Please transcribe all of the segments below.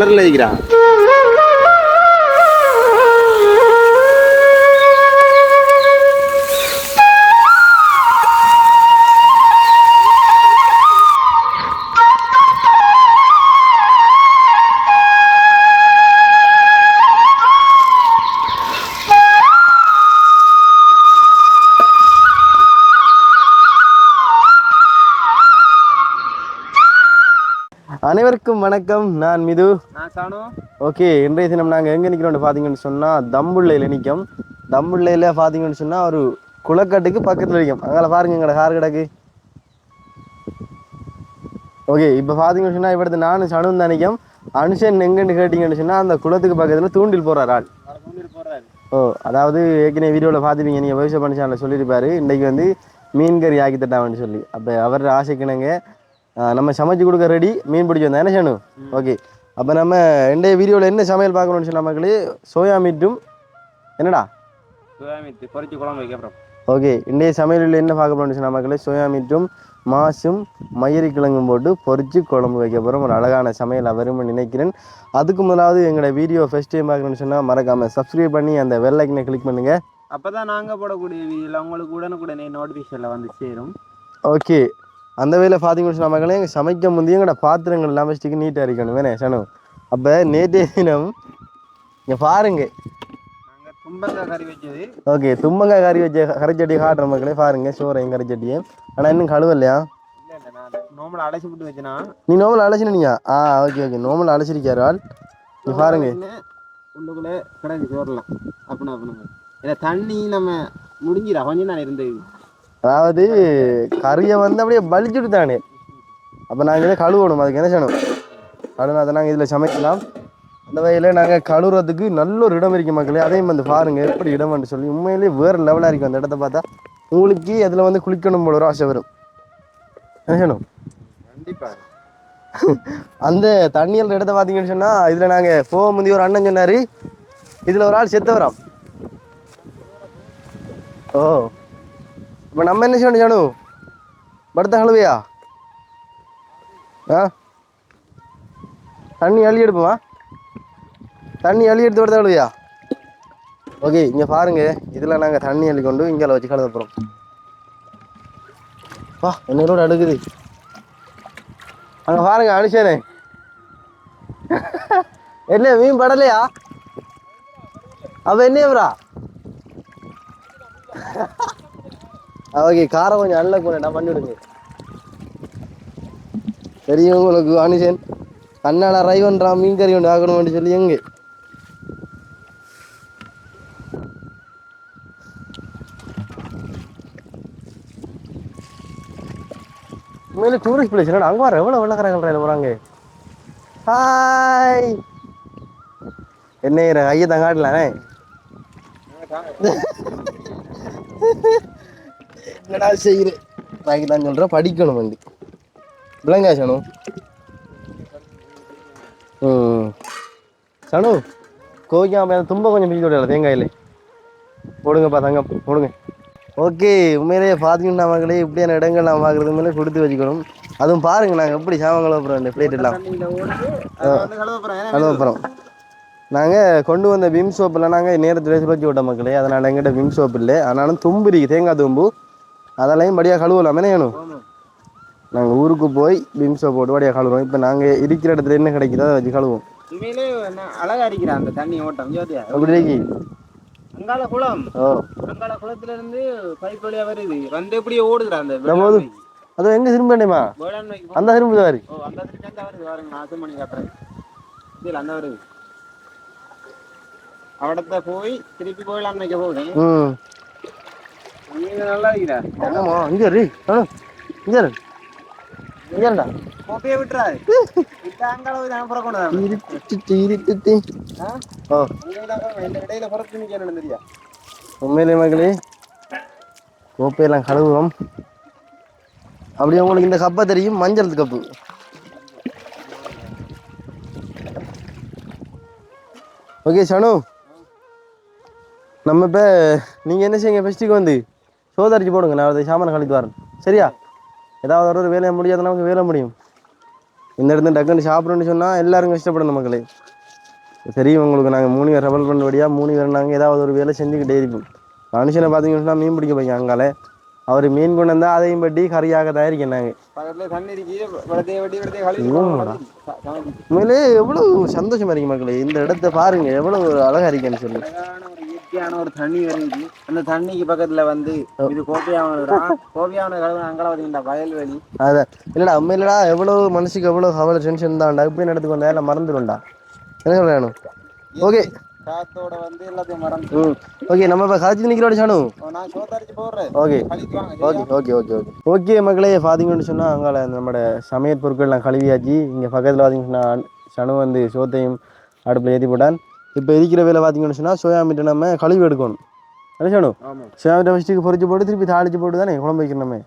கலர்ல இருக்கிறான். அனைவருக்கும் வணக்கம். நான் மிது. நான் சானு. ஓகே, இன்றைய தினம் நாங்கள் எங்கே நிற்கிறோம்னு பார்த்தீங்கன்னு சொன்னால் தம்புள்ளையில் நிற்கும். தம்புள்ளையில் பார்த்தீங்கன்னு சொன்னால் ஒரு குளக்கட்டுக்கு பக்கத்தில் நிற்கும். அங்கே பாருங்க எங்களோட கார் கிடக்கு. ஓகே, இப்போ பார்த்தீங்கன்னு சொன்னால் இப்படி நானும் சனும் தான் நிற்கும். அனுஷன் எங்கன்னு கேட்டிங்கன்னு சொன்னால் அந்த குளத்துக்கு பக்கத்தில் தூண்டில் போகிறார் ஆள். ஓ, அதாவது ஏற்கனவே வீடியோவில் பார்த்துருப்பீங்க, நீங்கள் வயசு பண்ணி சேனலில் சொல்லியிருப்பாரு இன்றைக்கி வந்து மீன் கறி ஆக்கி தட்டான்னு சொல்லி. அப்போ அவர் ஆசைக்கினங்க நம்ம சமைச்சு கொடுக்க ரெடி, மீன் பிடிச்சி வந்தேன் என்ன சேனு. ஓகே, அப்போ நம்ம இன்றைய வீடியோவில் என்ன சமையல் பார்க்கணும்னு சொன்ன மக்களே, சோயா மீட்டும் என்னடா சோயா மீட் பொரிச்சு குழம்பு வைக்கிறோம். ஓகே, இன்றைய சமையலில் என்ன பார்க்க போகணும்னு சொன்ன மக்களே, சோயா மீட்டும் மாசும் மயிரி கிழங்கும் போட்டு பொரிச்சு குழம்பு வைக்க போகிறோம். ஒரு அழகான சமையல் வரும்னு நினைக்கிறேன். அதுக்கு முதலாவது எங்களோட வீடியோ ஃபஸ்ட் டைம் பார்க்கணும்னு சொன்னால் மறக்காமல் சப்ஸ்கிரைப் பண்ணி அந்த பெல் ஐக்கனை கிளிக் பண்ணுங்கள். அப்போ தான் நாங்கள் போடக்கூடிய வீடியோவில் உங்களுக்கு உடனுக்குடனே நோட்டிஃபிகேஷனில் வந்து சேரும். ஓகே, அந்த வேலை பார்த்தீங்கன்னு சொன்ன மக்களே, எங்கள் சமைக்க முந்தைய எங்களோட பாத்திரங்கள் எல்லாமே ஸ்டிக்கு நீட்டாக இருக்கணும் வேணே சனு. அப்போ நேற்றைய தினம் இங்கே பாருங்க, நாங்கள் தும்பங்காய் கறி வச்சது. ஓகே, தும்பங்காய் கறி வச்ச கரைச்சட்டியை காட்டுற மக்களே பாருங்க, சோறையும் கரைச்சட்டியும். ஆனால் இன்னும் கழுவலையா? இல்லை இல்லை, நான் நோம்பலை அடைச்சி விட்டு வச்சேனா. நீ நோம்பலை அழைச்சினியா? ஓகே ஓகே, நோம்பலை அழைச்சிருக்காரு ஆள். நீ பாருங்க உள்ளுக்குள்ளே கிடக்கு சோறலாம் அப்படின்னா ஏன்னா தண்ணி நம்ம முடிஞ்சிடா கொஞ்சம் நான் இருந்தது. அதாவது கறியை வந்து அப்படியே பலிச்சுட்டு தானே. அப்போ நாங்கள் இதை கழுவணும், அதுக்கு என்ன செய்யணும்? கழுவு, அதை நாங்கள் இதில் சமைக்கலாம். அந்த வகையில் நாங்கள் கழுவுறதுக்கு நல்ல ஒரு இடம் இருக்குது மக்களே. அதையும் வந்து பாருங்கள் எப்படி இடம்னு சொல்லி. உண்மையிலேயே வேறு லெவலாக இருக்கும் அந்த இடத்த பார்த்தா. உங்களுக்கு அதில் வந்து குளிக்கணும் போல ஒரு ஆசை வரும். என்ன செய்யணும்? கண்டிப்பாக அந்த தண்ணியில் இடத்த பார்த்தீங்கன்னு சொன்னால் இதில் நாங்கள் போக முந்தைய ஒரு அண்ணன் சொன்னார், இதில் ஒரு ஆள் செத்தவராம். ஓ, இப்போ நம்ம என்ன செய்யணும் ஜானு? படுத்த கழுவையா? தண்ணி அள்ளி எடுப்போமா? தண்ணி அள்ளி எடுத்து படுத்த கழுவையா? ஓகே, இங்கே பாருங்க, இதில் நாங்கள் தண்ணி அள்ளி கொண்டு இங்கே வச்சு கழுத போகிறோம். வா, என்னோட அடுக்குது. அங்கே பாருங்க அனுஷனே, என்ன மீன் படலையா? அப்போ என்னையப்ரா? ஓகே, காரம் கொஞ்சம் நல்ல போனேன் பண்ணி விடுங்க. தெரியும் உங்களுக்கு அனுஷன் கண்ணால ரைவன்றான் மீன் கறி ஒன்று ஆகணும்னு சொல்லி. எங்க உண்மையிலே டூரிஸ்ட் பிளேஸ் என்னடா, அங்கே வர எவ்வளோ வெள்ளக்காரங்கள் போகிறாங்க. ஹாய், என்ன ஐயா தங்காடலானே என்னடா செய்கிறேன். நான் தான் சொல்கிறேன், படிக்கணும் வந்து விளங்கா சனு. சனு கோவிக்காம தும்ப கொஞ்சம் பிடிச்சி விடல தேங்காயில் போடுங்கப்பா தங்கம் போடுங்க. ஓகே, உண்மையிலேயே பார்த்தீங்கன்னா மக்களே, இப்படியான இடங்கள் நான் பார்க்குறது மேலே கொடுத்து வச்சுக்கணும். அதுவும் பாருங்க நாங்கள் எப்படி சாமங்களை அப்புறம் இந்த பிளேட் எல்லாம் கழுவப்புறோம். நாங்கள் கொண்டு வந்த விம் சோப்பில் நாங்கள் நேரத்தில் சுழச்சி விட்ட மக்களே, அதனால் எங்கிட்ட விம் சோப் இல்லை. ஆனாலும் தும்பு இருக்குது, தேங்காய் தும்பு, அதெல்லாம் படியாக கழுவலாம் என்ன வேணும். நாங்கள் ஊருக்கு போய் விம் சோப் போட்டு படியாக கழுவுறோம். இப்போ நாங்கள் இருக்கிற இடத்துல என்ன கிடைக்குதோ அதை வச்சு கழுவோம். உண்மையிலே அழகா இருக்கிறேன் அந்த தண்ணி ஓட்டம் அப்படி இருக்கு. அங்கால குளம், அங்கால குளத்துல இருந்து பைப் வழியா வருது, வந்து எப்படியே ஓடுதுடா அந்த போது. அது எங்க திரும்ப வேண்டுமா? அந்த திரும்ப வருது. அந்த திரும்ப வருது பாருங்க, நான் அது மணி காட்டுறேன். இதில் அந்த வருது, அவடத்த போய் திருப்பி போயிடலாம் நினைக்க போகுது. நீங்க நல்லா இருக்கிறா. ஆமா, இங்க ரீ இங்க இங்கடா கோப்பையை விட்டுறாரு. இந்த அங்கால நான் புற கொண்டு வரேன். இந்த இடையில புறத்து நிக்க நடந்துறியா? உண்மையிலே மகளே, கோப்பையெல்லாம் கழுவுறோம். அப்படியே உங்களுக்கு இந்த கப்பை தெரியும், மஞ்சள் கப்பு. ஓகே சனு, நம்ம இப்போ நீங்கள் என்ன செய்யுங்க, ஃபெஸ்ட்டுக்கு வந்து சோதரிச்சு போடுங்க, நான் அதை சாமான கழித்து வரேன் சரியா? ஏதாவது ஒரு வேலையை முடியாத நமக்கு வேலை முடியும். இந்த இடத்துல டக்குன்னு சாப்பிட்றோன்னு சொன்னால் எல்லாரும் கஷ்டப்படணும் மக்களே. தெரியும் உங்களுக்கு, நாங்கள் 3 பேர் ட்ராவல் பண்ணபடியாக 3 பேர் நாங்கள் ஏதாவது ஒரு வேலை செஞ்சுக்கிட்டே இருப்போம். மனுஷனை பார்த்தீங்கன்னு சொன்னால் மீன் பிடிக்க போய் அங்கால அவர் மீன் கொண்டு வந்தால் அதையும் பட்டி கறியாக தான் இருக்கேன் நாங்கள். உண்மையிலே எவ்வளோ சந்தோஷமா இருக்கு மக்களே. இந்த இடத்த பாருங்க எவ்வளோ ஒரு அழகா இருக்கேன்னு சொல்லி. இயற்கையான ஒரு தண்ணி வருது. அந்த தண்ணிக்கு பக்கத்துல வந்து இது கோபியாவன அங்கே வயல்வெளி. அதான் இல்லடா உண்மையிலடா எவ்வளவு மனசுக்கு எவ்வளோ கவலை டென்ஷன் தான்டா இப்படி இடத்துக்கு வந்தா எல்லாம் மறந்துடும்டா. என்ன சொல்லணும். ஓகே காத்தோட வந்து எல்லாத்தையும் மறந்து. ஓகே நம்ம இப்போ கதைச்சு நிற்கிறோட சானு. நான் சோதாரிச்சு போடுறேன். Okay okay okay okay okay okay மக்களே. பார்த்தீங்கன்னு சொன்னால் அங்கால நம்மளோட சமையல் பொருட்கள்லாம் கழுவியாச்சு. இங்கே பக்கத்தில் பார்த்தீங்கன்னா சனு வந்து சோத்தையும் அடுப்பில் ஏற்றி போட்டான். இப்போ இருக்கிற வேலை பார்த்தீங்கன்னு சொன்னால் சோயா மீட்டை நம்ம கழுவி எடுக்கணும். என்ன சனு? சோயா மீட்டை ஃபஸ்ட்டுக்கு பொரிச்சு போட்டு திருப்பி தாளிச்சு போட்டு தானே குழம்பு வைக்கணுமே.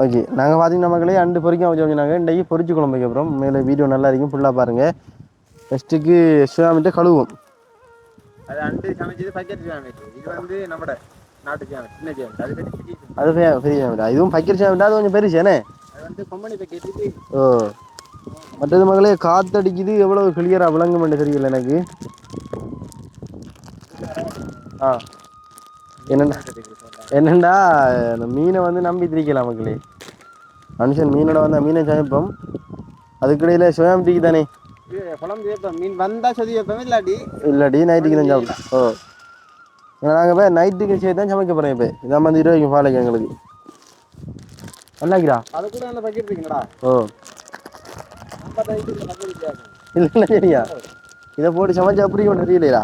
ஓகே நாங்கள் பார்த்தீங்கன்னா மக்களே அண்டு பொரிக்க வச்சு நாங்கள் இன்றைக்கி பொரிச்சு குழம்பு வைக்க அப்புறம் மேலே வீடியோ நல்லா இருக்கும் ஃபுல்லாக பாருங்கள். ஃபஸ்ட்டுக்கு சோயா மீட்டை கழுவும். அது அண்டு சமைச்சது பக்கெட் சாமிட்டு. இது வந்து நம்ம நாட்டு சாமி சின்ன சாமி. அது பெரிய சாமிட்டா. இதுவும் பக்கெட் சாமிட்டா அது கொஞ்சம் பெருசு என்ன? அது வந்து கொம்பனி பக்கெட்டு. ஓ மற்றது மகளே காற்றடிக்குது எவ்வளோ கிளியராக விளங்குமென்று தெரியல எனக்கு. என்னண்டா மீனை வந்து நம்பி திரிக்கலாம் மக்களே. மனுஷன் மீனோட வந்தால் மீனை சமைப்போம். அதுக்கிடையில் சோயா மீட்டிக்கு தானே மீன் வந்தா சொல்லி வைப்போம். இல்லாட்டி நைட்டுக்கு தான் சாப்பிடும். ஓ நாங்கள் இப்போ நைட்டுக்கு சேர்த்து தான் சமைக்க போகிறோம். இப்போ இதான் வந்து 20 ஃபாலைக்கு எங்களுக்கு நல்லாக்கிறா. அது கூட அந்த பக்கெட் இருக்குங்களா? ஓ இல்லை சரியா இதை போட்டு சமைச்சா அப்படி ஒன்று தெரியலையா.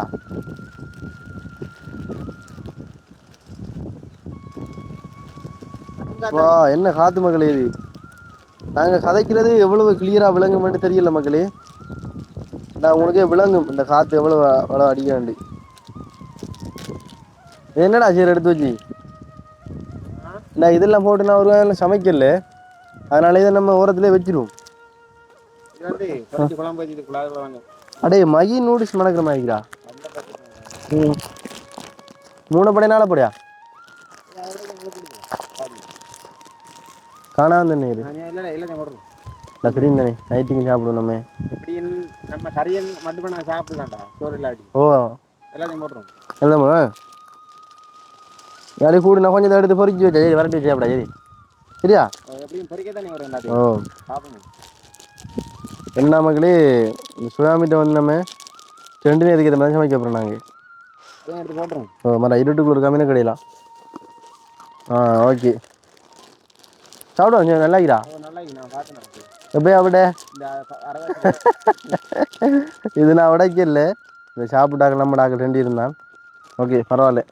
வா என்ன காத்து மக்களே. இது நாங்கள் கதைக்கிறது எவ்வளவு கிளியராக விளங்குமென்னு தெரியல மக்களே. நான் உங்களுக்கே விளங்கும் இந்த காற்று எவ்வளோ அடிக்க வேண்டி. என்னடா சரி எடுத்து வச்சு நான் இதெல்லாம் போட்டு நான் ஒரு சமைக்கல. அதனால இதை நம்ம ஓரத்துலேயே வச்சிருவோம். அடே மகி நூடுல்ஸ் மணக்கிற மாதிரிடா. 3 படை 4 படையா காணாம நீர் தெரியும் தானே. நைட்டுக்கு சாப்பிடுவோம் நம்ம. நம்ம கரியன் மட்டும் பண்ண சாப்பிடலாம்டா சோறு இல்லாட்டி. ஓ எல்லாத்தையும் போட்டுரும். எல்லாமா யாரையும் கூட நான் கொஞ்சம் எடுத்து பொறிச்சு வச்சா சரி வரட்டி வச்சாப்படா சரி சரியா. எப்படியும் பொறிக்க தானே வரும். ஓ என்ன மக்களே இந்த சோயா மீட்டை வந்து நம்ம 2 நேரத்துக்கு ஏற்ற மாதிரி சமைக்க போகிறோம் நாங்கள். எடுத்து போட்டுரும். ஓ மர இருட்டுக்குள்ள இருக்காமனே கிடையலாம். ஓகே சாப்பிடுவோம் நல்லாக்கிறா. எப்படியா விட இது நான் உடைக்கல. இந்த சாப்பிட்டாக்க நம்ம டாக்டர் 2 இருந்தான். ஓகே பரவாயில்ல.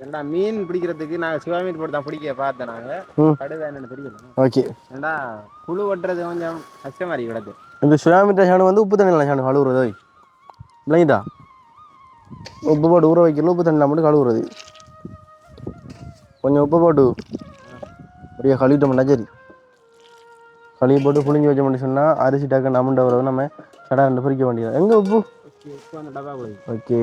ஏண்டா மீன் பிடிக்கிறதுக்கு நாங்கள் சிவா மீன் போட்டு தான் பிடிக்க பார்த்தேன். நாங்கள் கடுதா என்னென்னு தெரியல. ஓகே ஏண்டா புழு வெட்டுறது கொஞ்சம் கஷ்டமா இருக்கு கிடக்கு. இந்த சுயா மீட்டை சாணம் வந்து உப்பு தண்ணியில் சாணம் கழுவுறது இல்லைங்கடா. உப்பு போட்டு ஊற வைக்கணும். உப்பு தண்ணியில் மட்டும் கழுவுறது. கொஞ்சம் உப்பு போட்டு அப்படியே கழுவிட்டோம்னா சரி. கழுவி போட்டு புளிஞ்சு வச்ச மட்டும் சொன்னால் அரிசி டக்கு நம்மண்ட வரது நம்ம கடை 2 பொறிக்க வேண்டியது. எங்கே உப்பு? ஓகே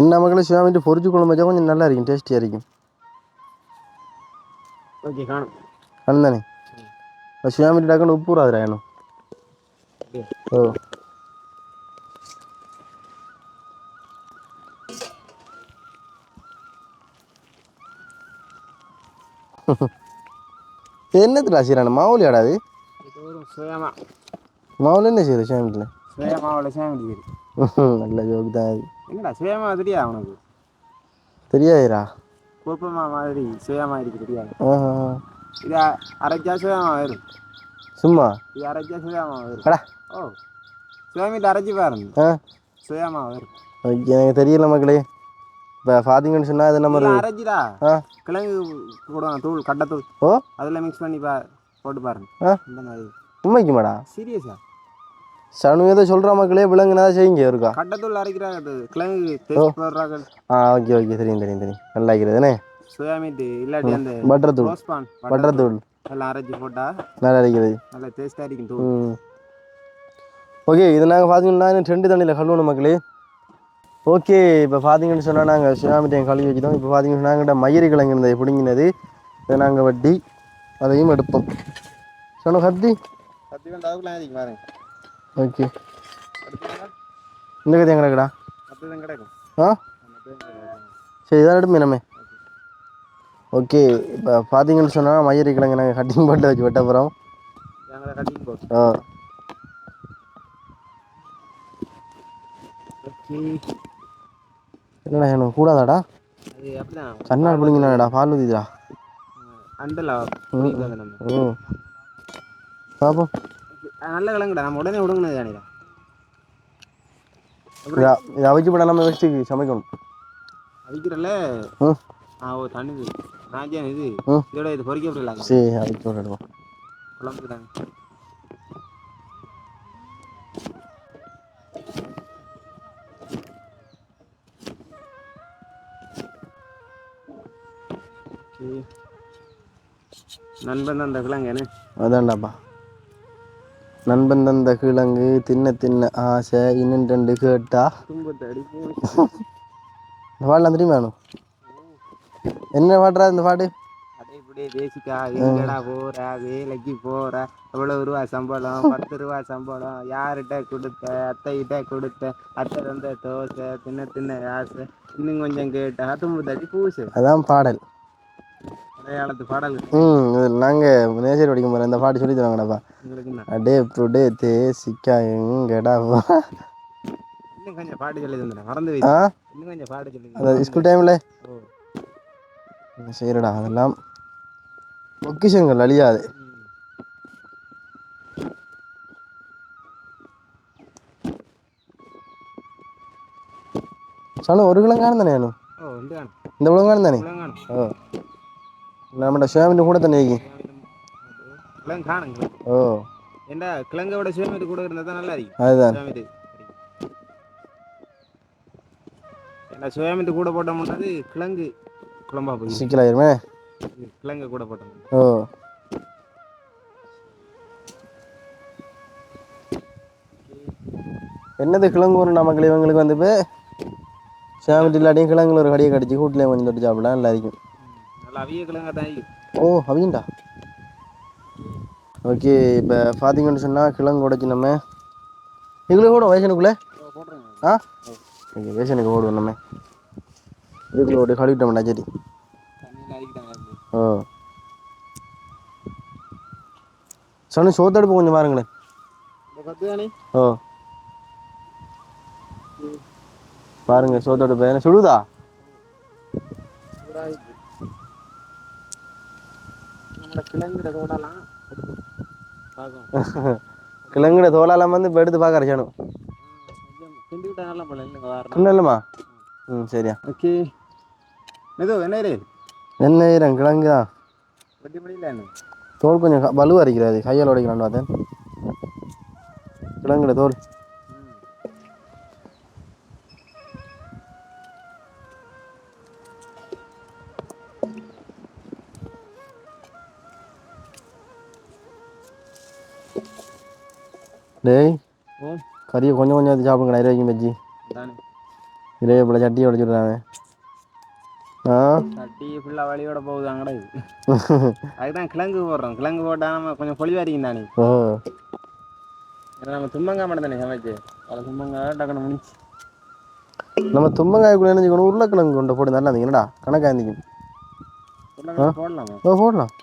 என்ன மக்களே சுயா மீட்டு பொரிச்சு குழம்பு வச்சா கொஞ்சம் நல்லா இருக்கும். டேஸ்டியாக இருக்கும். ஓகே காணும் அதுதானே சுயா மீட்டு டக்குன்னு உப்பு வராதுடா ஏனும். ஓ என்னத்துடா சீரான மாவுளி ஆடாது. மாவுல என்ன செய்யுது சேமிட்டில்? நல்ல ஜோக்கு தான் அது. என்னடா சுயமா தெரியா உனக்கு? தெரியாதுடா. கோப்பமா மாதிரி சுயமா இருக்கு தெரியாது. இது அரைச்சா சுயமா வரும். சும்மா இது அரைச்சா சுயமா வரும். ஓ சுயமீட்டு அரைச்சி பாருங்க சுயமா வரும். எனக்கு தெரியல மக்களே. இப்போ பார்த்தீங்கன்னு சொன்னால் அது நம்ம அரைச்சிடா கிழங்கு போடுவாங்க தூள் கட்டத்தூள். ஓ அதில் மிக்ஸ் பண்ணி போட்டு பாருங்க. இந்த மாதிரி உண்மைக்கு மாடா சீரியஸா சனு ஏதோ சொல்கிற மக்களே விலங்குனா செய்யுங்க இருக்கா. கட்டத்தூள் அரைக்கிறாங்க கிழங்கு. ஓகே ஓகே தெரியும் தெரியும் தெரியும் நல்லா இருக்கிறதுனே. சோயா மீட்டு இல்லாட்டி அந்த பட்டர் தூள் பட்டர் தூள் எல்லாம் அரைச்சி போட்டால் நல்லா இருக்கிறது. நல்லா டேஸ்ட்டாக இருக்கும் தூள். ஓகே இது நாங்கள் பார்த்தீங்கன்னா 2 தண்ணியில் கழுவணும் மக்களே. ஓகே இப்போ பார்த்தீங்கன்னு சொன்னால் நாங்கள் சோயா மீட்டையும் கழுவி வச்சுட்டோம். இப்போ பார்த்தீங்கன்னா நாங்கள்கிட்ட மயிறு கிழங்கு இருந்தது பிடிங்கினது. இதை நாங்கள் வட்டி அதையும் எடுப்போம். சொன்ன கத்தி கத்தி வந்து அதுக்குலாம் இருக்கு பாருங்க. ஓகே இந்த கத்தி எங்கே கிடக்குடா? மற்றதும் கிடைக்கும். ஆ சரி இதான் எடுப்போம் நம்ம. ஓகே இப்போ பார்த்தீங்கன்னு சொன்னால் மயிறு கிழங்கு நாங்கள் கட்டிங் போட்டு வச்சு வெட்ட போகிறோம். நாங்கள் கட்டிங் போட்டு ஆ ஓகே. என்னடா எனக்கு கூடாதாடா? அது அப்படிதான் கண்ணால் பிடிங்கினாடா பால் ஊதிடா. அண்டல ம் பிடிக்காது நம்ம. ம் பார்ப்போம். நல்ல கிழங்குடா, நம்ம உடனே விடுங்கண்ணது தானேடா. இதை அவிச்சு போட நம்ம வச்சு சமைக்கணும். அவிக்கிறல்ல. ம் ஓ தண்ணிது நாஞ்சான் இது ம் இதோட இது பொறிக்க விடலாம். சரி அவிச்சு விடுவோம். குழம்புக்கு தாங்க. நண்பன் அந்த கிழங்கு அதான்டாப்பா நண்பன் தந்த கிழங்கு தின்ன தின்ன ஆசை இன்னும் 2 கேட்டா துன்பத்தை அடிப்போம். இந்த பாடலாம் தெரியுமா வேணும்? என்ன பாடுறா இந்த பாட்டு? அதே இப்படியே பேசிக்கா எங்கடா போற வேலைக்கு போற எவ்வளவு ரூபா சம்பளம் 10 ரூபா சம்பளம் யார்கிட்ட கொடுத்த அத்தைகிட்ட கொடுத்த அத்தை வந்த தோசை தின்ன தின்ன ஆசை இன்னும் கொஞ்சம் கேட்டா துன்பத்தடி பூசு. அதான் பாடல். காலத்து பாடல். நாங்கள் நேசரி படிக்கும் போது இந்த பாட்டு சொல்லி தருவாங்கடாப்பா. அடே புடே தேசிக்கா எங்கடா இன்னும் கொஞ்சம் பாட்டு சொல்லி தந்தேன் மறந்து போய். இன்னும் கொஞ்சம் பாட்டு சொல்லி அந்த ஸ்கூல் டைமில் செய்யறடா அதெல்லாம் பொக்கிஷங்கள் அழியாது. சொன்ன ஒரு கிழங்கான தானே வேணும். இந்த உலகான தானே. ஓ நம்மட சேமிட்டு கூட தானே கிழங்கு காணுங்க. ஓ ஏண்டா கிழங்கோட சேமிட்டு கூட இருந்தால் தான் நல்லா இருக்கும். அதுதான் ஏன்னா சோயாமீட்டு கூட போட்டோம்னாது கிழங்கு குழம்பா போய் சிக்கலாயிருமே. கிழங்கு கூட போட்டோம். ஓ என்னது கிழங்கு ஒரு நமக்கு இவங்களுக்கு வந்து இப்போ சேமிட்டு இல்லாட்டியும் கிழங்குல ஒரு கடியை கடிச்சு கூட்டிலே கொஞ்சம் தொட்டு சாப்பிடலாம் நல்லா இருக்கும். நல்லா அவிய கிழங்கா தான் இருக்கும். ஓ அவியண்டா. ஓகே இப்போ பார்த்தீங்கன்னு சொன்னால் கிழங்கு உடைச்சி நம்ம எங்களுக்கு கூட வயசனுக்குள்ளே போட்டுருங்க. ஓகே வயசனுக்கு ஓடுவோம் நம்ம இதுக்குள்ள ஓடி கழுவிட்டோம்டா. சரி ஓ சொன்ன சோத்தடுப்பு கொஞ்சம் பாருங்களேன். ஓ பாருங்க சோத்தடுப்பு என்ன சுடுதா? கிழங்குட தோலாலாம் வந்து இப்போ எடுத்து பார்க்குற சேனும் இல்லைம்மா. ம் சரியா ஓகே. ஏதோ என்ன என்ன ஈரம் கிழங்கு தான் வெட்டி முடியல. தோல் கொஞ்சம் வலுவாக அரைக்கிறாது கையால் உடைக்கலான்னு பார்த்தேன். கிழங்குட தோல் டேய் கறியை கொஞ்சம் கொஞ்சம் எடுத்து சாப்பிடுங்கடா. 20 வரைக்கும் வச்சு இதே போல் சட்டியை உடைச்சுடுறாங்க. சட்டி ஃபுல்லாக வழியோட போகுது அங்கடா. அதுதான் கிழங்கு போடுறோம். கிழங்கு போட்டால் நம்ம கொஞ்சம் பொலிவாரிக்கும் தானே. நம்ம தும்பங்காய் மட்டும் தானே சமைச்சு அதை தும்பங்காய் டக்குனு முடிச்சு நம்ம தும்பங்காய்க்குள்ள நினைச்சுக்கணும். உருளைக்கிழங்கு கொண்டு போட்டு நல்லா இருந்தீங்கடா கணக்காக இருந்தீங்க. போடலாமா? ஓ போடலாம்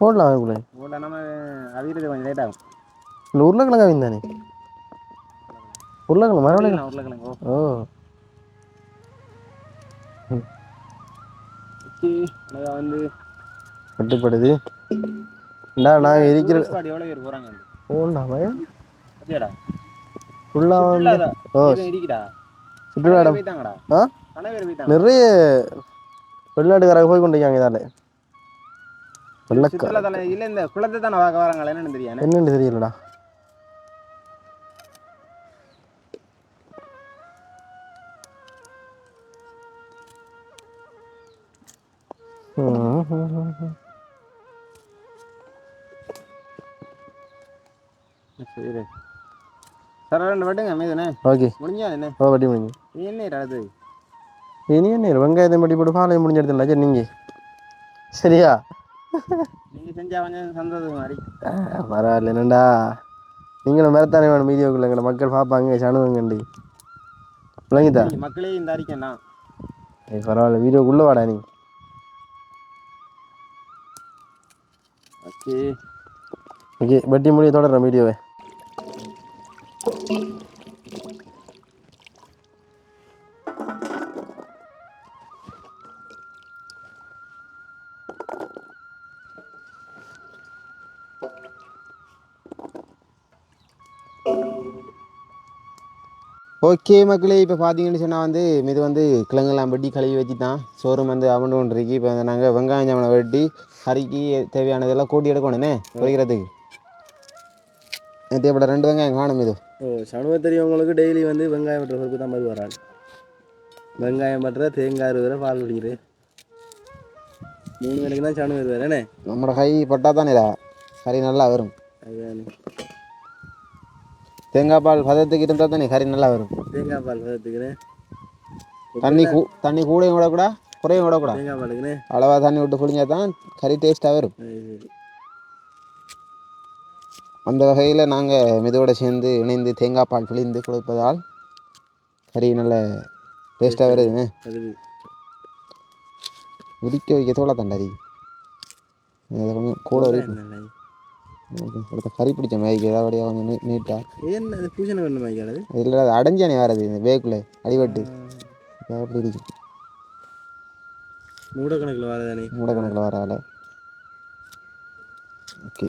போடலாம் அதுக்குள்ளே போடல. நம்ம அவிக்கிறது கொஞ்சம் லேட் ஆகும். இல்லை உருளைக்கிழங்கு அவிங்க தானே. உருளைக்கிழங்கு மறுபடியும் உருளைக்கிழங்கு. ஓ வந்து கட்டுப்படுது. நாங்கள் இருக்கிற எவ்வளோ பேர் போகிறாங்க ஓடா பயம் அதேடா ஃபுல்லாக வந்து ஓ இருக்குடா சுற்றுலா இடம். போயிட்டாங்கடா. நிறைய வெளிநாட்டுக்காரங்க போய் கொண்டு இருக்காங்க. இதால சுற்றுலா தலை இல்லை இந்த குளத்தை தானே பார்க்க வராங்களா என்னன்னு தெரியாது. என்னன்னு தெரியலடா. சரி சார் ரெண்டு வட்டுங்க மீதுண்ணே. ஓகே முடிஞ்சா என்ன ஓ வட்டி முடிஞ்சு என்ன அது இனி என்ன வெங்காயத்தை பட்டி போட்டு பாலையை முடிஞ்ச இடத்துல சரி நீங்கள் சரியா நீங்கள் செஞ்சால் கொஞ்சம் சந்தோஷம் மாதிரி. பரவாயில்ல என்னண்டா நீங்களும் மரத்தானே வேணும் வீடியோக்குள்ள எங்களை மக்கள் பார்ப்பாங்க சணுவங்கண்டி விளங்கிட்டா மக்களே இந்த அறிக்கைண்ணா. பரவாயில்ல வீடியோக்குள்ளே வாடா நீ. ஓகே ஓகே பட்டி முடிய தொடர்றேன் வீடியோவை. ஓகே மக்களே, இப்போ பார்த்தீங்கன்னு சொன்னால் வந்து இது வந்து கிழங்கெல்லாம் வெட்டி கழுவி வச்சு தான் சோறு வந்து அவண்டு கொண்டு இருக்கு. இப்போ வந்து நாங்கள் வெங்காயம் ஜாமனை வெட்டி கறிக்கு தேவையானதெல்லாம் கூட்டி எடுக்கணுண்ணே பொரிக்கிறதுக்கு. தேவைப்பட 2 வெங்காயம் காணும் இது. சணுவ தெரியவங்களுக்கு டெய்லி வந்து வெங்காயம் வெட்டுற பொறுப்பு தான் மாதிரி வராது. வெங்காயம் பட்டுற தேங்காய் அறுவரை பால் குடிக்கிறது 3 வேலைக்கு தான் சணுவ வருவார் என்ன. நம்மளோட கை பட்டா தானே கறி நல்லா வரும். அதுதானே தேங்காய் பால் பதத்துக்கு இருந்தால் தானே கறி நல்லா வரும். தேங்காய் பால் பதத்துக்குன்னு தண்ணி கூடையும் விடக்கூடா குறையும் விடக்கூடா. தேங்காய் பாலுக்குன்னு அளவாக தண்ணி விட்டு புளிஞ்சா தான் கறி டேஸ்ட்டாக வரும். அந்த வகையில் நாங்கள் மெதுவோடு சேர்ந்து இணைந்து தேங்காய் பால் பிழிந்து கொடுப்பதால் கறி நல்ல டேஸ்ட்டாக வருதுங்க. உதிக்க வைக்க தோலை தண்டாரி கொஞ்சம் கூட வரைக்கும் அடுத்த கறி பிடிச்ச மாதிரி ஏதாவது கொஞ்சம் நீட்டாக என்ன பூசணை வேணும் மாதிரி இல்லை அது அடைஞ்சானே வராது இந்த பேக்குள்ளே அடிபட்டு அப்படி இருக்கும். மூடக்கணக்கில் வரதானே மூடக்கணக்கில் வரால. ஓகே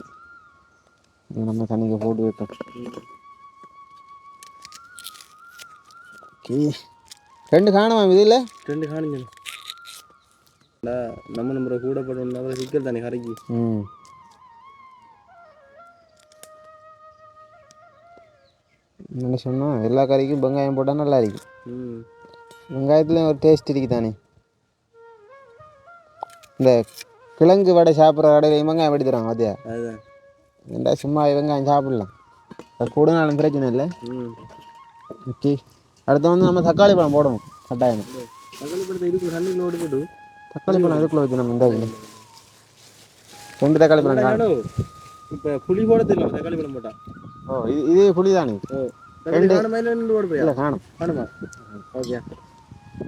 நம்ம தண்ணிக்கு போட்டு வைப்போம். ஓகே 2 காணுமா இதில் 2 காணுங்க. நம்ம நம்பரை கூட போட்டோம்னா சிக்கல் தானே கறிக்கு. என்ன சொன்னால் எல்லா கறிக்கும் வெங்காயம் போட்டால் நல்லா இருக்கும். வெங்காயத்துலேயும் ஒரு டேஸ்ட் இருக்கு தானே. இந்த கிழங்கு வடை சாப்பிட்ற கடையிலையும் வெங்காயம் வெட்டி தருவாங்க பார்த்தியா. அதுதான் ஏன்டா சும்மா வெங்காயம் சாப்பிடலாம், அது கூடனாலும் பிரச்சனை இல்லை. ஓகே அடுத்து வந்து நம்ம தக்காளி பழம் போடணும் கட்டாயம். தக்காளி பழத்தை இதுக்குள்ள தண்ணிக்குள்ள ஓடி போட்டு தக்காளி பழம் இதுக்குள்ள வச்சு நம்ம இந்த 2 தக்காளி பழம். இப்போ புளி போட தெரியல தக்காளி பழம் போட்டா. இது புளி தானே. 2 இல்லை காணும் காணுமா. ஓகே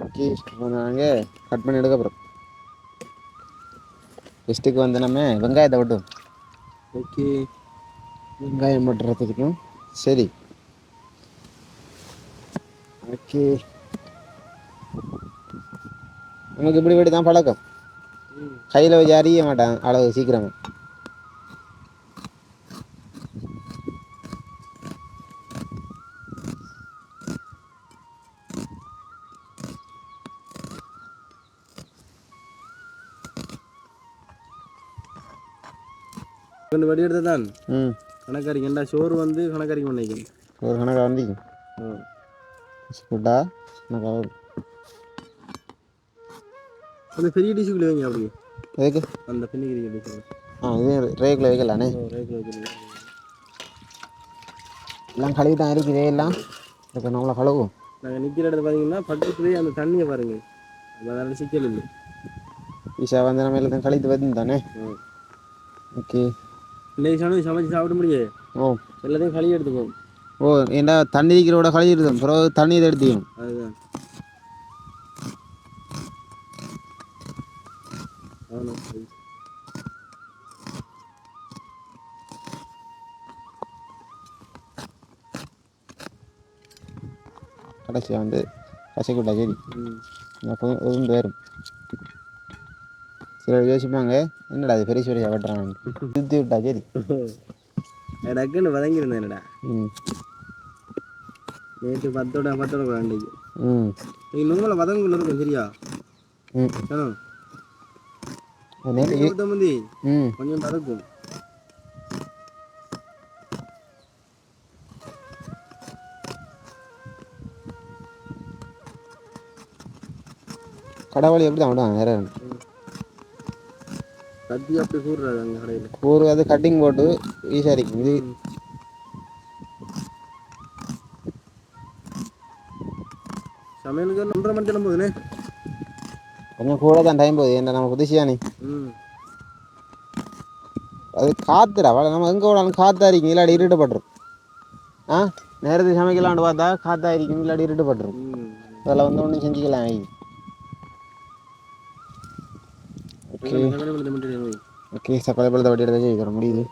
ஓகே நாங்கள் கட் பண்ணி எடுக்க போகிறோம். ஃபஸ்ட்டுக்கு வந்து நம்ம வெங்காயத்தை விட்டோம். ஓகே வெங்காயம் வெட்டுறதுக்கும் சரி. ஓகே நமக்கு இப்படி வெட்டி தான் பழக்கம். கையில் வச்சு அறிய மாட்டான் அளவு சீக்கிரமாக. கொஞ்சம் வடி எடுத்து தான் கணக்காரிக்கு ஏண்டா சோறு வந்து கணக்காரிக்கு பண்ணிக்கணும். ஒரு கணக்காக வந்துக்கும் ஃபுட்டா கணக்காக அந்த பெரிய டிஷ்ஷுக்குள்ளே வைங்க. அப்படி எதுக்கு அந்த பெண்ணிக்கிற டிஷ்ஷு இது ரேக்கில் வைக்கலானே. ரேக்கில் வைக்கணும். எல்லாம் கழுவி தான் இருக்குது எல்லாம். இப்போ நம்மளை கழுவும். நாங்கள் நிற்கிற இடத்துல பார்த்தீங்கன்னா பக்கத்துலேயே அந்த தண்ணியை பாருங்கள். அதனால சிக்கல் இல்லை. ஈஷா வந்து நம்ம எல்லாத்தையும் கழித்து வந்து தானே. ஓகே இன்னைக்கு சமைச்சு சாப்பிட முடியாது. எல்லாத்தையும் கழுவி எடுத்துப்போம். ஏண்டா தண்ணி இருக்கிறோட கழுவிடுதோம் பிறகு தண்ணி இதை எடுத்துக்கணும். அதுதான் கடைசியாக வந்து கசைக்குட்டா சரி அப்போ உருந்து வரும். சிலர் யோசிப்பாங்க என்னடா அது பெரிய பெரிய வெட்டுறான் திருத்தி விட்டா சரி டக்குன்னு வதங்கிருந்தேன். என்னடா நேற்று 10 வேண்டிக்கு இன்னும் வதங்குள்ள இருக்கும் சரியா. கொஞ்சம் தடுக்கும். கடவுளி எப்படி தான் விடுவாங்க வேற கத்தி அப்படி கூறுறாரு அங்கே கடையில் கூறு. அது கட்டிங் போட்டு ஈஸியாக இருக்கும். இது சமையலுக்கு 1:30 மணி நேரம் போகுதுண்ணே. கொஞ்சம் கூட தான் டைம் போகுது. ஏன்னா நம்ம புதுசியானே அது காத்துடா நம்ம எங்கே விடாலும் காத்தா இருக்கும் இல்லாடி இருட்டுப்பட்டுரும். ஆ நேரத்துக்கு சமைக்கலாம்னு பார்த்தா காத்தா இருக்கும் இல்லாடி இருட்டுப்பட்டுரும். அதில் வந்து ஒன்றும் செஞ்சுக்கலாம். ஓகே ஓகே சக்கரை பழத்தை வட்டி எடுத்து செய்ய முடியுது.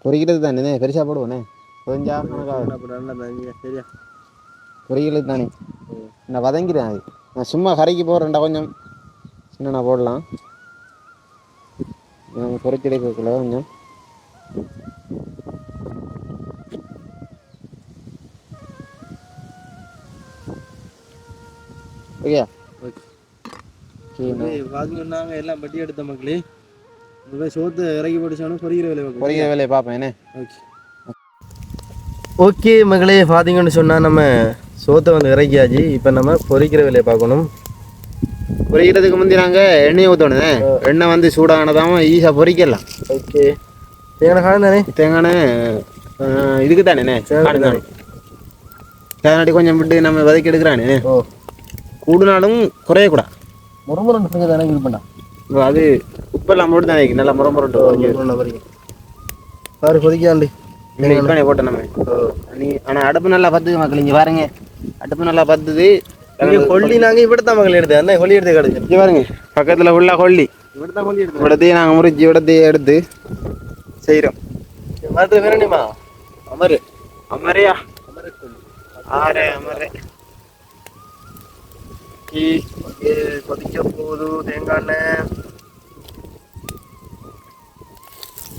பொறிக்கிறது தானே பெருசாக போடுவோண்ணே கொஞ்சா சரியா பொறிக்கிறது தானே நான் வதங்கிறேன். அது நான் சும்மா கரைக்கு போடுறேன்டா கொஞ்சம் சின்ன நான் போடலாம் பொறிக்கிறதுக்குள்ள கொஞ்சம் ஓகே வாங்கினாங்க எல்லாம் பட்டி எடுத்த மக்களே சோத்து இறக்கி போட்டுச்சாலும் பொறிக்கிற வேலையை பார்ப்பேன் என்ன. ஓகே ஓகே மகளே பார்த்தீங்கன்னு சொன்னால் நம்ம சோத்தை வந்து இறக்கியாச்சு. இப்போ நம்ம பொரிக்கிற வேலையை பார்க்கணும். பொரிக்கிறதுக்கு முந்தி நாங்கள் எண்ணெயை ஊற்றணும். எண்ணெய் வந்து சூடானதாம ஈஸியாக பொரிக்கலாம். ஓகே தேங்காய் காணும் தானே தேங்காய் இதுக்கு தானே தேங்காய் கொஞ்சம் விட்டு நம்ம வதக்கி எடுக்கிறானே. ஓ கூடுனாலும் குறையக்கூடாது. முறமுறை தானே இது பண்ணா அது உப்பெல்லாம் போட்டு தான் நல்லா முறமுறை பாரு கொதிக்காண்டி போட்டேன் நம்ம. ஆனால் அடுப்பு நல்லா பத்துது மக்கள். இங்கே பாருங்க அடுப்பு நல்லா பத்துது. கொல்லி நாங்கள் இப்படித்தான் மக்கள் எடுத்து அண்ணன் கொல்லி எடுத்து கிடக்கு. இங்கே பாருங்க பக்கத்தில் உள்ள கொல்லி இவிடத்தையும் நாங்கள் முறிச்சு இவிடத்தையும் எடுத்து செய்கிறோம். மரத்தில் வேணுமா அமரு அமரையா ஆரே அமரே கொதிக்க போகுது. தேங்காய் எண்ணெய்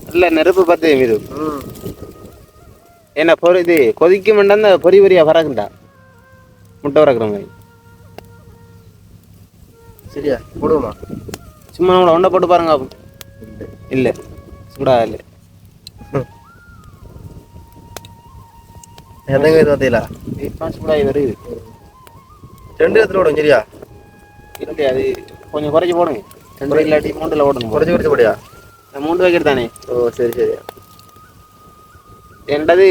நல்ல நெருப்பு பத்து மீது என்ன பொறி இது கொதிக்க மாட்டா அந்த பொறி பொரியா பறக்குண்டா முட்டை பறக்குற மாதிரி. சரியா போடுவோமா சும்மா நம்மளை ஒண்டை போட்டு பாருங்க. இல்லை சூடா இல்லை எதங்க இது பார்த்தீங்களா சூடாகி வருது. 2 இடத்துல ஓடும் சரியா இல்லையா அது கொஞ்சம் குறைச்சி போடுங்க. 2 இல்லாட்டி 3ல் ஓடணும். குறைச்சி போடியா 3 வைக்கிறது தானே. ஓ சரி சரியா என்னது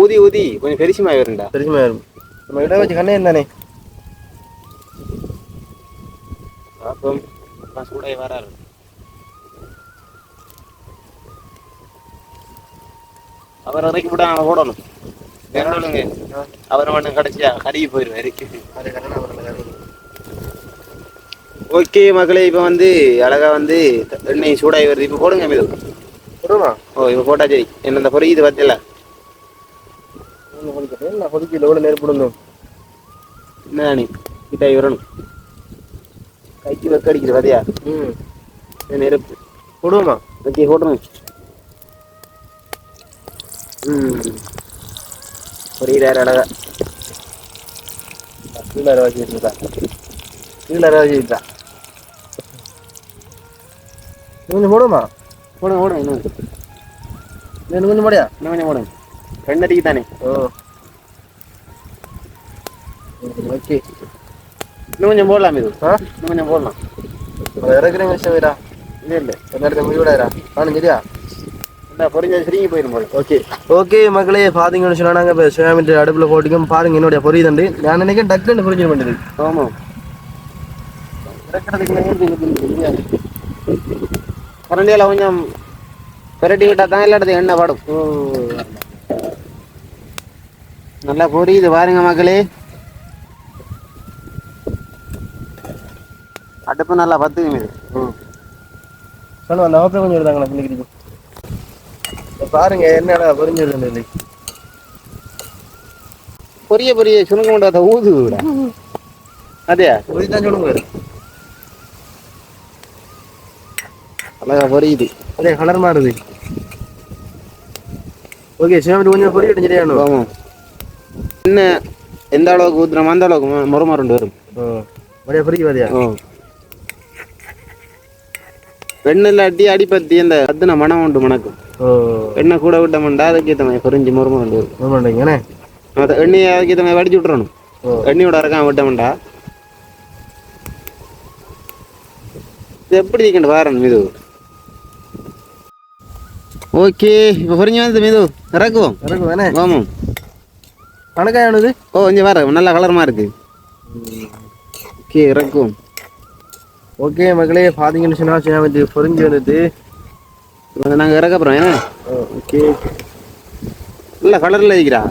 ஊதி ஊதி கொஞ்சம் பெருசுமாய் வருண்டா. பெருசுமாய் வரும். நம்ம இடம் வச்சு கண்ணே தானே பார்ப்போம். சூடாகி வராரு. அவர் இறக்கி விட்டா அவன் ஓடணும். சொல்லுங்க அவர் மட்டும் கடைசியா கருகி போயிடுவாரு. ஓகே மக்களே இப்போ வந்து அழகா வந்து எண்ணெய் சூடாகி வருது. இப்போ போடுங்க மீது போடுமா. ஓ இப்போ போட்டா சரி. என்ன இந்த பொறி இது பார்த்தல கொதிக்கல எவ்வளோ நெருப்பிடணும். என்ன கிட்டாகி வரணும். கைக்கு வெக்க அடிக்கிற பார்த்தியா நெருப்பு போடுவோமா. ஓகே போட்டுருங்க. பொரியிறாரு அழகா. கீழே வச்சுருக்கா கீழே வச்சுருக்கா கொஞ்சம் போடுமா. போடுங்க போடுங்க இன்னும் கொஞ்சம் போடியா இன்னும் கொஞ்சம் போடுங்க. 2 அடிக்கு தானே. ஓ ஓகே இன்னும் கொஞ்சம் போடலாம் இது. இன்னும் கொஞ்சம் போடலாம். இறக்குறேங்க விஷயம் வீரா. இல்லை இல்லை எல்லாத்தையும் முடிவிடாரா நானும் சரியா பொரிஞ்சு சுருங்கி போயிடும் போல. ஓகே ஓகே மக்களே பார்த்தீங்கன்னு சொன்னா நாங்கள் இப்போ சுயாமிட்டு அடுப்பில் போட்டுக்கோம். பாருங்க என்னுடைய பொரியுதண்டு. நான் நினைக்கிறேன் டக்குன்னு புரிஞ்சிட வேண்டியது. ஆமாம் கரண்டியில் கொஞ்சம் பெரட்டி விட்டா தான் இல்லாட்டது எண்ணெய் படும். நல்லா பொரியுது பாருங்க மக்களே. அடுப்பு நல்லா பத்துக்கு மீது. சொல்லுங்க அந்த ஆப்பில் கொஞ்சம் எடுத்தாங்களா பிள்ளைக்கு. பாருங்க என்னடா பொரிஞ்சிருந்தது. பொரிய பொரிய சுருங்க மாட்டாத ஊது விட அதே பொரிதான் சொல்லுங்க. அழகா பொரியுது. அதே கலர் மாறுது. ஓகே சுயாமிட்டு கொஞ்சம் பொரியட்டும் சரியானு. ஆமாம் என்ன எந்த அளவுக்கு ஊத்துறோமோ அந்த அளவுக்கு முறமாறுண்டு வரும். அப்படியே பொரிக்க பாதியா. வெண்ணெய் இல்லாட்டி அடிப்பத்தி அந்த கத்துன மனம் உண்டு மணக்கும். எண்ணெய் கூட விட்ட மாட்டா அதுக்கேற்ற மாதிரி பொரிஞ்சு முறமாறுண்டு வரும். எண்ணெயை அதுக்கேற்ற மாதிரி வடிச்சு விட்டுறணும். எண்ணெயோட இறக்காம விட்ட மாட்டா. இது எப்படி இருக்கேன் வாரன் மீது ஓகே இப்போ பொறிஞ்சு வந்து மீது இறக்குவோம் தானே ஆமாம். கணக்காயானது ஓ கொஞ்சம் வேறு நல்ல கலரமாக இருக்குது. ஓகே இறக்குவோம். ஓகே மக்களே பார்த்தீங்கன்னு சொன்னால் சேமந்தி பொறிஞ்சு வந்துட்டு இப்போ நாங்கள் இறக்க போகிறோம். ஏன்னா ஓகே நல்ல கலரில் இருக்கிறா.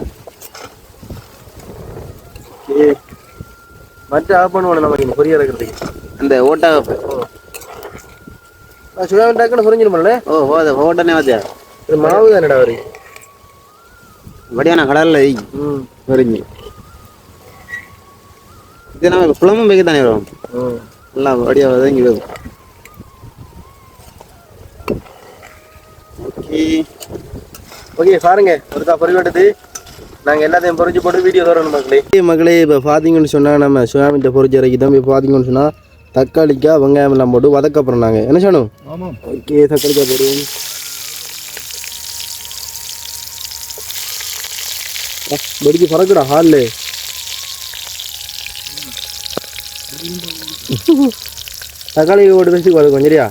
ஓகே மற்ற ஆஃப் பண்ணுவோம் நம்ம பொரிய இறக்குறதுக்கு அந்த ஓட்டா சுயாமன் டாக்குன்னு பொறிஞ்சிருமாண்ணே. ஓ ஓ ஓட்டனே பார்த்தியா இது மாவு தானடா வரி வடியான கலரில் பொறிஞ்சு இது நம்ம குழம்பும் வைக்க தானே வரும். நல்லா வடியாக வதங்கி வரும். ஓகே ஓகே பாருங்க ஒருக்கா பொறிவிட்டது நாங்கள் எல்லாத்தையும் பொறிச்சு போட்டு வீடியோ தரணும் மக்களே. மக்களே இப்போ பார்த்தீங்கன்னு சொன்னால் நம்ம சுயாமிட்ட பொறிச்சு இறக்கி தான் இப்போ பார்த்தீங்கன்னு சொன்னால் தக்காளிக்காய் வெங்காயம் எல்லாம் போட்டு வதக்க அப்புறம் நாங்கள் என்ன சொல்லணும். ஆமாம் ஓகே தக்காளிக்காய் போடுவோம். வெடிக்கு பறக்குடா ஹாலில் தக்காளி போட்டு வச்சு வதக்கும் சரியா.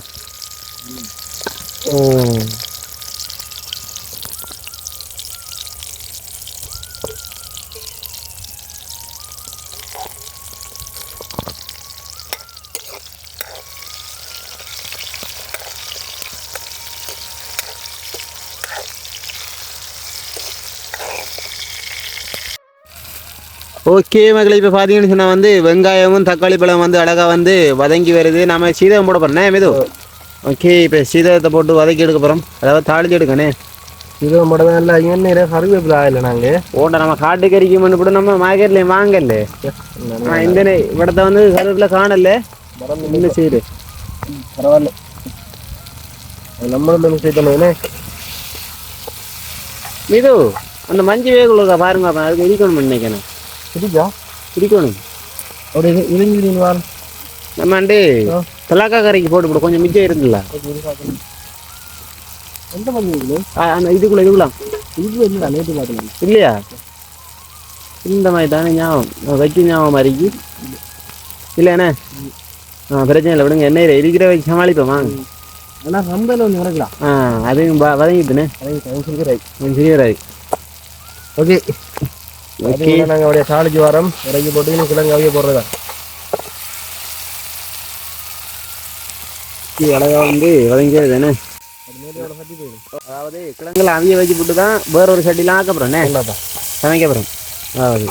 ஓகே மக்களை இப்போ பார்த்தீங்கன்னு சொன்னால் வந்து வெங்காயமும் தக்காளி பழம் வந்து அழகாக வந்து வதங்கி வருது. நம்ம சீதகம் போட போகிறோம் மெது. ஓகே இப்போ சீதகத்தை போட்டு வதக்கி எடுக்க போகிறோம். அதாவது தாளிச்சு எடுக்கணே சீதகம் போட தான் இல்லை இங்கே நிறைய கருவேப்பிலை ஆகலை நாங்கள் ஓட்ட நம்ம காட்டு கறிக்கு மண்ணு கூட நம்ம மார்க்கெட்லேயும் வாங்கல. இந்த இடத்த வந்து கருவேப்பிலை காணல இன்னும் செய்யுது பரவாயில்ல நம்மளும் செய்யணும். மீது அந்த மஞ்சள் வேகுள்ள பாருங்க அதுக்கு இருக்கணும் நினைக்கணும். பிடிக்கா பிடிக்கணும் அப்படி இருந்துவா நம்ம வந்து தலாக்கா கறிக்கு போட்டு கொஞ்சம் மிச்சம் இருக்குல்ல எந்த மஞ்சள் அந்த இதுக்குள்ள இது இல்லை நேற்று பார்க்கலாம் இல்லையா இந்த மாதிரி தானே ஞாபகம் வைக்க ஞாபகம் மாதிரிக்கு இல்லைண்ணே. பிரச்சனை இல்லை விடுங்க எண்ணெயில் இருக்கிற வைக்க சமாளிப்போமா. ஆனால் ரம்பையில் ஒன்று வரைக்கலாம் அதையும் வதங்கிட்டுண்ணே சரியாராது. ஓகே ஓகே நாங்கள் அப்படியே தாளிக்கு வரோம் இறக்கி போட்டு கிழங்கு அவைய போடுறதா அழகா வந்து வதங்கியது தானே. அதாவது கிழங்குல அவிய வச்சு போட்டு தான் வேற ஒரு சட்டிலாம் ஆக்கப்புறோண்ணே சமைக்க போகிறோம். அதாவது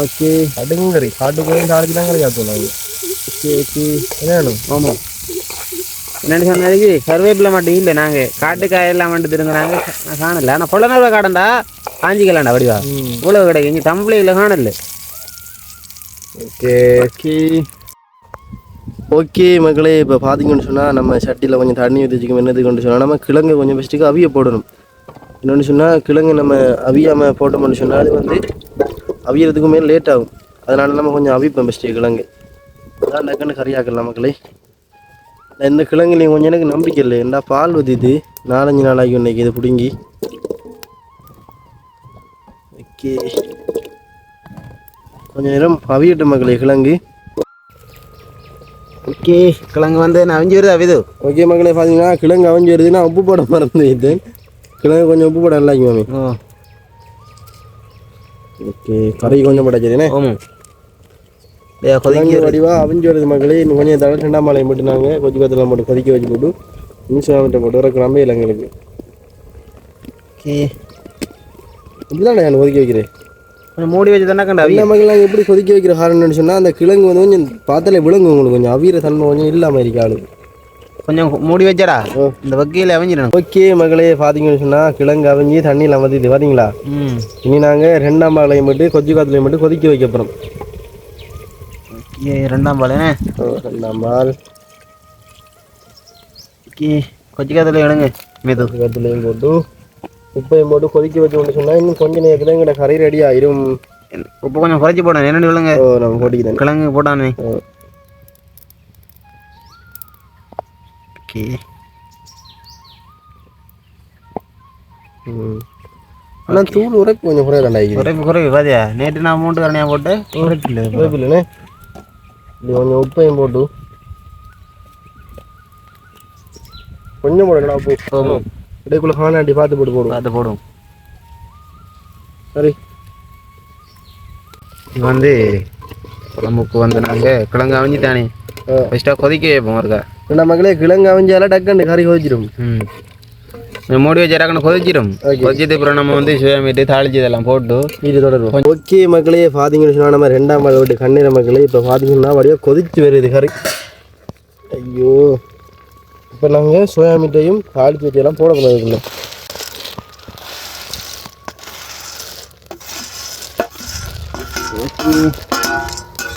ஓகே கடுங்கும் கறி காட்டுக்கோயும் தாளிச்சு தான் கறி ஆக்குவோம். ஓகே ஓகே என்ன வேணும். ஆமாம் என்னென்னு சொன்னதுக்கு கருவேப்பிலை மட்டும் இல்லை நாங்கள் காட்டுக்காயெல்லாம் வந்துட்டு திருங்குறாங்க காணல. ஆனால் பொள்ளனூர் காடண்டா காஞ்சிக்கலாண்டா வடிவா இவ்வளவு கிடைக்கும் இங்கே தம்பளையில் காணல. ஓகே ஓகே ஓகே மக்களே இப்போ பார்த்தீங்கன்னு சொன்னால் நம்ம சட்டியில் கொஞ்சம் தண்ணி ஊற்றிச்சிக்கும் என்னது கொண்டு சொன்னால் நம்ம கிழங்கு கொஞ்சம் ஃபஸ்ட்டுக்கு அவிய போடணும். என்னென்னு சொன்னால் கிழங்கு நம்ம அவியாமல் போட்டோம்னு சொன்னால் அது வந்து அவியறதுக்கு மேலே லேட் ஆகும். அதனால நம்ம கொஞ்சம் அவிப்போம் ஃபஸ்ட்டு கிழங்கு அதான் டக்குன்னு கறியாக்கலாம் மக்களே. இந்த கிழங்குலையும் கொஞ்சம் எனக்கு நம்பிக்கை இல்லை ஏன்டா பால் ஊற்றிது 4-5 நாளாகி இன்னைக்கு இது பிடுங்கி. ஓகே கொஞ்சம் நேரம் அவியட்டும் மக்களே கிழங்கு. ஓகே கிழங்கு வந்து நான் அவிஞ்சு வருது அவிது. ஓகே மக்களே பார்த்தீங்கன்னா கிழங்கு அவிஞ்சு வருதுன்னா உப்பு போட மறந்து வைத்தேன். கிழங்கு கொஞ்சம் உப்பு போட நல்லா மாமி. ஓகே கறி கொஞ்சம் போட சரிண்ணே. ஆமாம் கொதிக்க வடிவாக அவிஞ்சு வருது மக்களே. இன்னும் கொஞ்சம் தடவை 2ஆம் மாலையை மட்டும் நாங்கள் கொஞ்சம் கத்தில் போட்டு கொதிக்க வச்சு போட்டு மின்சாரத்தை போட்டு இறக்குறாமே இல்லை எங்களுக்கு. ஓகே இப்படிதான் நான் கொதிக்க வைக்கிறேன் கொஞ்சம் மூடி வச்சு தானே கண்டா அவிய மக்கள் நாங்கள் எப்படி கொதிக்க வைக்கிற காரணம்னு சொன்னால் அந்த கிழங்கு வந்து கொஞ்சம் பார்த்தாலே விளங்கும் உங்களுக்கு கொஞ்சம் அவியற தன்மை கொஞ்சம் இல்லாமல் இருக்கு ஆளு கொஞ்சம் மூடி வச்சடா இந்த வகையில் அவிஞ்சிடணும். ஓகே மக்களே பார்த்தீங்கன்னு சொன்னால் கிழங்கு அவிஞ்சி தண்ணியில் அமர்த்திது பார்த்தீங்களா. இனி நாங்கள் 2ஆம் மாலையை மட்டும் கொஞ்சம் காத்துலையும் மட்டும் கொதிக்க வைக்க போகிறோம். 2ஆம் பாலுண்ணே 2ஆம் பால். ஓகே கொச்சிக்காத்துல எடுங்க மீது கத்துலையும் போட்டு உப்பையும் போட்டு கொதிக்க வச்சோம்னு சொன்னால் இன்னும் கொஞ்சம் நேரத்தில் எங்கள்ட கறி ரெடி ஆயிரும். உப்பு கொஞ்சம் குறைச்சி போடணும் என்னென்னு விழுங்க நம்ம போட்டிக்கிறேன் கிழங்கு போட்டானே. ஓகே ஆனால் தூள் உரைப்பு கொஞ்சம் குறைய தாண்டாயிருக்கு. உரைப்பு குறைவு பாதியா நேற்று நான் அமௌண்ட்டு கரணியாக போட்டு உரைப்பு இல்லைண்ணே இப்படி கொஞ்சம் உப்பையும் போட்டு கொஞ்சம் போடுங்கண்ணா உப்பு. ஆமாம். இடைக்குள்ள காணாண்டி பார்த்து போட்டு போடுவோம். பார்த்து போடுவோம். சரி. இது வந்து குழம்புக்கு வந்து நாங்கள் கிழங்கு அவிஞ்சிட்டானே ஃபஸ்ட்டாக கொதிக்க வைப்போம் இருக்கா. ரெண்டா மக்களே கிழங்கு அவிஞ்சால டக்குன்னு கறி கொதிச்சிடும். மூடி வச்சு டக்குன்னு கொதிச்சிடும். கொதிச்சது அப்புறம் நம்ம வந்து சுயமிட்டு தாளிச்சு இதெல்லாம் போட்டு இது தொடரும். ஓகே மக்களே, பார்த்தீங்கன்னு சொன்னால் நம்ம 2ஆம் மழை விட்டு கண்ணீரை மக்களே இப்போ பார்த்தீங்கன்னா வழியாக கொதிச்சு வருது கறி. ஐயோ, இப்போ நாங்கள் சோயா மீட்டையும் தாளிச்சு வச்செல்லாம் போட போகிறதுக்குள்ள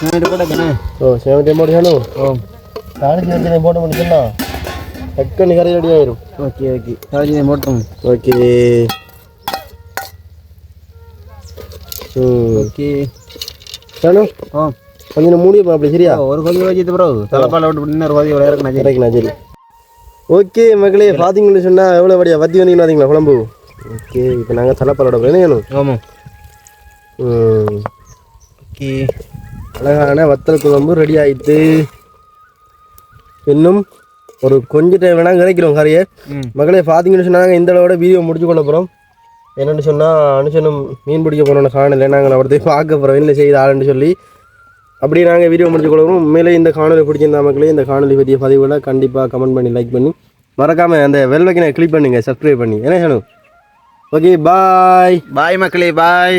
சேமத்தையும் போட்டுச்சாலும் தாளிச்சு வச்சதையும் போட்ட முடிச்சுன்னா டக்குன்னு கறி ரெடி ஆயிரும். ஓகே ஓகே தாளிச்சு போட்டோம். ஓகே ஓகே சாணும் கொஞ்சம் மூடிப்போம் அப்படி. சரியா, ஒரு கொதி வச்சுட்டு பிறகு தலைப்பால் விட்டு இன்னொரு கொதி இறக்குனா சரி. ஓகே மக்களே, பார்த்தீங்கன்னு சொன்னால் எவ்வளோ வடியா வத்தி வந்தீங்கன்னா பார்த்தீங்களா குழம்பு. ஓகே, இப்போ நாங்கள் தலைப்பாலோட வேணும். ஆமாம். ஓகே, அழகான வத்தல் குழம்பு ரெடி ஆகிட்டு இன்னும் ஒரு கொஞ்சம் டைம் வேணால் கிடைக்கிறோம் கறியை. மக்களே பார்த்தீங்கன்னு சொன்னாங்க இந்த அளவோட வீடியோ முடிச்சு கொள்ள போகிறோம். என்னென்னு சொன்னால் அனுஷனும் மீன் பிடிக்க போகிறோன்னு காணலை, நாங்கள் அவர்கிட்ட பார்க்க போகிறோம் என்ன செய்து ஆளுன்னு சொல்லி. அப்படி நாங்கள் வீடியோ முடிச்சு கொள்கிறோம். உண்மையிலே இந்த காணொலி பிடிச்சிருந்தா மக்களே இந்த காணொலி பற்றிய பதிவுகளை கண்டிப்பாக கமெண்ட் பண்ணி லைக் பண்ணி மறக்காமல் அந்த வெல் பட்டனை கிளிக் பண்ணுங்கள், சப்ஸ்கிரைப் பண்ணி. என்ன சொல்லணும். ஓகே, பாய் பாய் மக்களே, பாய்.